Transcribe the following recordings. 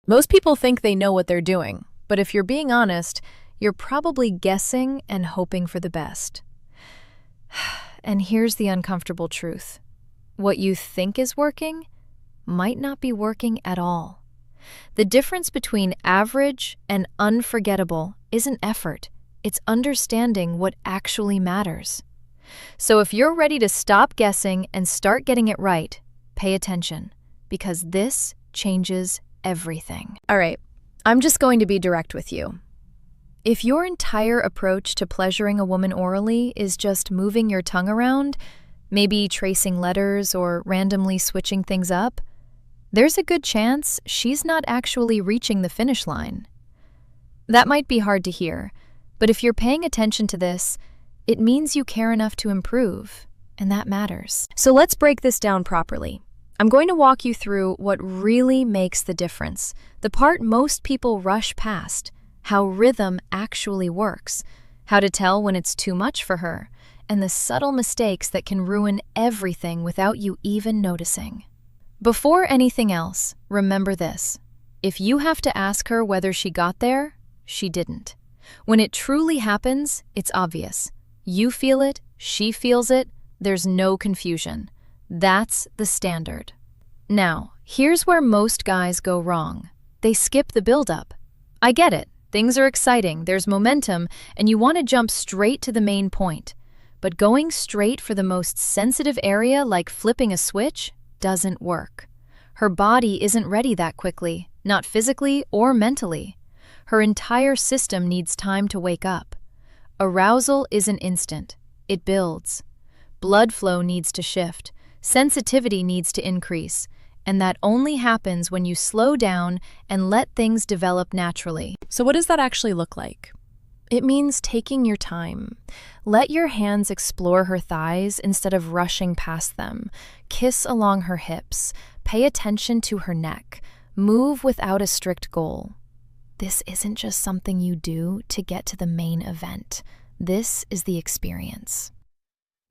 Most people think they know what they're doing, but if you're being honest, you're probably guessing and hoping for the best. And here's the uncomfortable truth. What you think is working might not be working at all. The difference between average and unforgettable isn't effort, it's understanding what actually matters. So if you're ready to stop guessing and start getting it right, pay attention, because this changes everything. All right, I'm just going to be direct with you. If your entire approach to pleasuring a woman orally is just moving your tongue around, maybe tracing letters or randomly switching things up, there's a good chance she's not actually reaching the finish line. That might be hard to hear, but if you're paying attention to this, it means you care enough to improve, and that matters. So let's break this down properly. I'm going to walk you through what really makes the difference, the part most people rush past, how rhythm actually works, how to tell when it's too much for her, and the subtle mistakes that can ruin everything without you even noticing. Before anything else, remember this. If you have to ask her whether she got there, she didn't. When it truly happens, it's obvious. You feel it, she feels it, there's no confusion. That's the standard. Now, here's where most guys go wrong. They skip the build-up. I get it. Things are exciting, there's momentum, and you want to jump straight to the main point. But going straight for the most sensitive area, like flipping a switch, doesn't work. Her body isn't ready that quickly, not physically or mentally. Her entire system needs time to wake up. Arousal isn't instant. It builds. Blood flow needs to shift. Sensitivity needs to increase. And that only happens when you slow down and let things develop naturally. So what does that actually look like? It means taking your time. Let your hands explore her thighs instead of rushing past them. Kiss along her hips. Pay attention to her neck. Move without a strict goal. This isn't just something you do to get to the main event. This is the experience.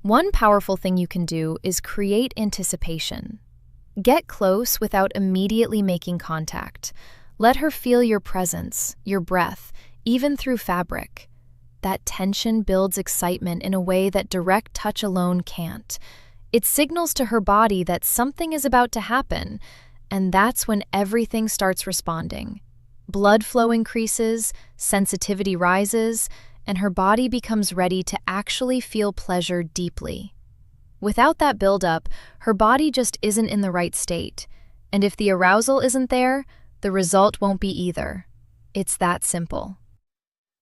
One powerful thing you can do is create anticipation. Get close without immediately making contact. Let her feel your presence, your breath, even through fabric. That tension builds excitement in a way that direct touch alone can't. It signals to her body that something is about to happen, and that's when everything starts responding. Blood flow increases, sensitivity rises, and her body becomes ready to actually feel pleasure deeply. Without that buildup, her body just isn't in the right state, and if the arousal isn't there, the result won't be either. It's that simple.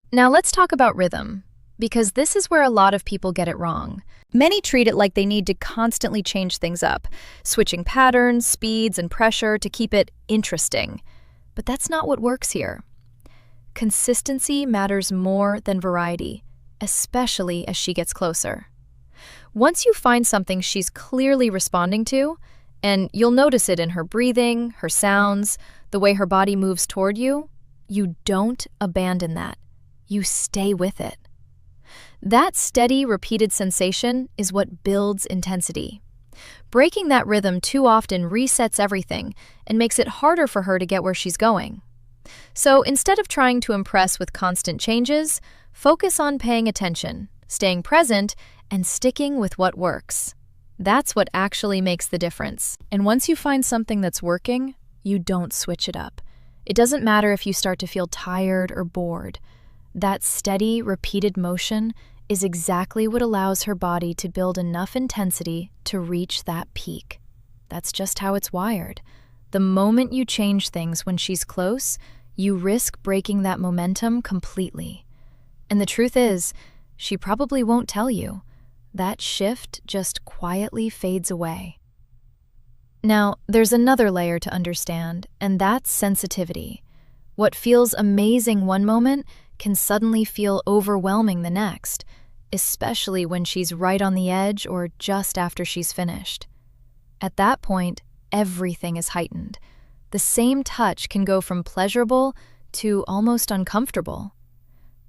Now let's talk about rhythm, because this is where a lot of people get it wrong. Many treat it like they need to constantly change things up, switching patterns, speeds, and pressure to keep it interesting. But that's not what works here. Consistency matters more than variety, especially as she gets closer. Once you find something she's clearly responding to, and you'll notice it in her breathing, her sounds, the way her body moves toward you, you don't abandon that. You stay with it. That steady, repeated sensation is what builds intensity. Breaking that rhythm too often resets everything and makes it harder for her to get where she's going. So instead of trying to impress with constant changes, focus on paying attention, staying present, and sticking with what works. That's what actually makes the difference. And once you find something that's working, you don't switch it up. It doesn't matter if you start to feel tired or bored. That steady, repeated motion is exactly what allows her body to build enough intensity to reach that peak. That's just how it's wired. The moment you change things when she's close, you risk breaking that momentum completely. And the truth is, she probably won't tell you. That shift just quietly fades away. Now, there's another layer to understand, and that's sensitivity. What feels amazing one moment can suddenly feel overwhelming the next, especially when she's right on the edge or just after she's finished. At that point, everything is heightened. The same touch can go from pleasurable to almost uncomfortable.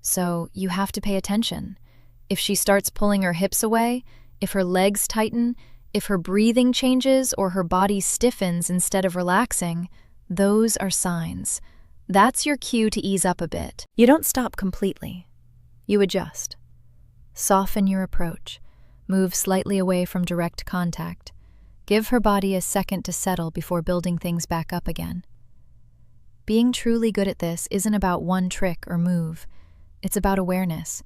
So you have to pay attention. If she starts pulling her hips away, if her legs tighten, if her breathing changes or her body stiffens instead of relaxing, Those are signs. That's your cue to ease up a bit. You don't stop completely. You adjust. Soften your approach. Move slightly away from direct contact. Give her body a second to settle before building things back up again. Being truly good at this isn't about one trick or move. It's about awareness.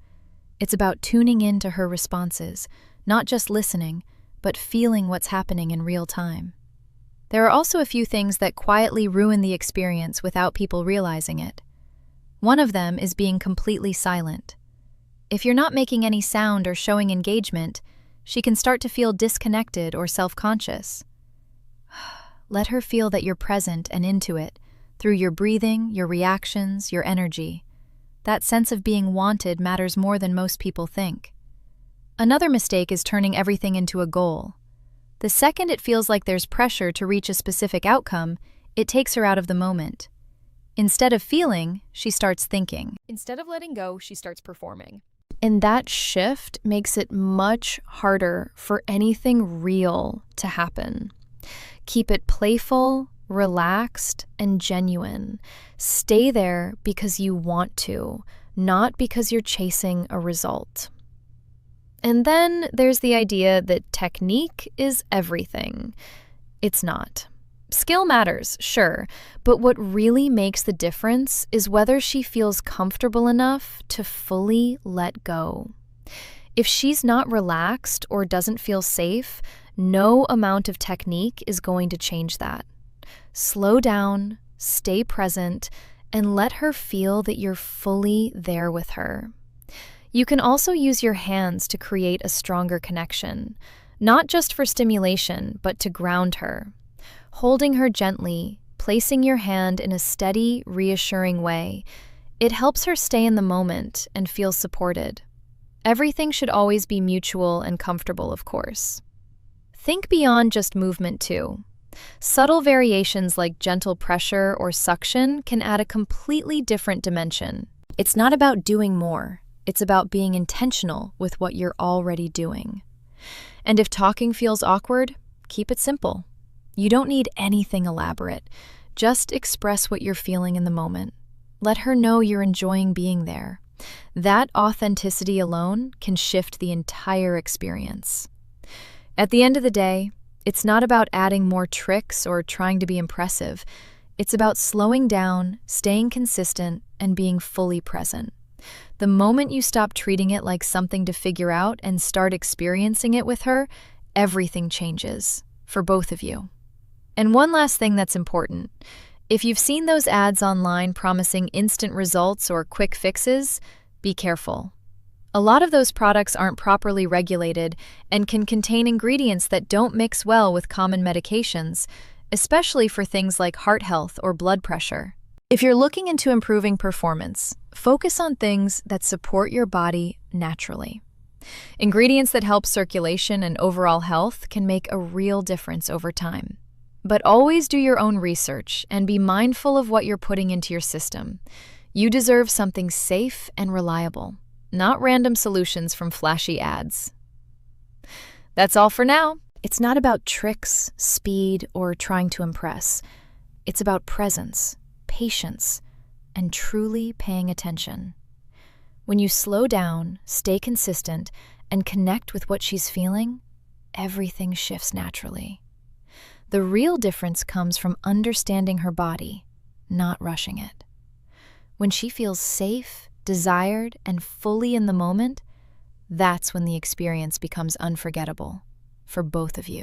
It's about tuning in to her responses, not just listening, but feeling what's happening in real time. There are also a few things that quietly ruin the experience without people realizing it. One of them is being completely silent. If you're not making any sound or showing engagement, she can start to feel disconnected or self-conscious. Let her feel that you're present and into it, through your breathing, your reactions, your energy. That sense of being wanted matters more than most people think. Another mistake is turning everything into a goal. The second it feels like there's pressure to reach a specific outcome, it takes her out of the moment. Instead of feeling, she starts thinking. Instead of letting go, she starts performing. And that shift makes it much harder for anything real to happen. Keep it playful, relaxed, and genuine. Stay there because you want to, not because you're chasing a result. And then there's the idea that technique is everything. It's not. Skill matters, sure, but what really makes the difference is whether she feels comfortable enough to fully let go. If she's not relaxed or doesn't feel safe, no amount of technique is going to change that. Slow down, stay present, and let her feel that you're fully there with her. You can also use your hands to create a stronger connection, not just for stimulation, but to ground her. Holding her gently, placing your hand in a steady, reassuring way, it helps her stay in the moment and feel supported. Everything should always be mutual and comfortable, of course. Think beyond just movement, too. Subtle variations like gentle pressure or suction can add a completely different dimension. It's not about doing more. It's about being intentional with what you're already doing. And if talking feels awkward, keep it simple. You don't need anything elaborate. Just express what you're feeling in the moment. Let her know you're enjoying being there. That authenticity alone can shift the entire experience. At the end of the day, it's not about adding more tricks or trying to be impressive. It's about slowing down, staying consistent, and being fully present. The moment you stop treating it like something to figure out and start experiencing it with her, everything changes, for both of you. And one last thing that's important. If you've seen those ads online promising instant results or quick fixes, be careful. A lot of those products aren't properly regulated and can contain ingredients that don't mix well with common medications, especially for things like heart health or blood pressure. If you're looking into improving performance, focus on things that support your body naturally. Ingredients that help circulation and overall health can make a real difference over time. But always do your own research and be mindful of what you're putting into your system. You deserve something safe and reliable, not random solutions from flashy ads. That's all for now. It's not about tricks, speed, or trying to impress. It's about presence, patience, and truly paying attention. When you slow down, stay consistent, and connect with what she's feeling, everything shifts naturally. The real difference comes from understanding her body, not rushing it. When she feels safe, desired, and fully in the moment, that's when the experience becomes unforgettable for both of you.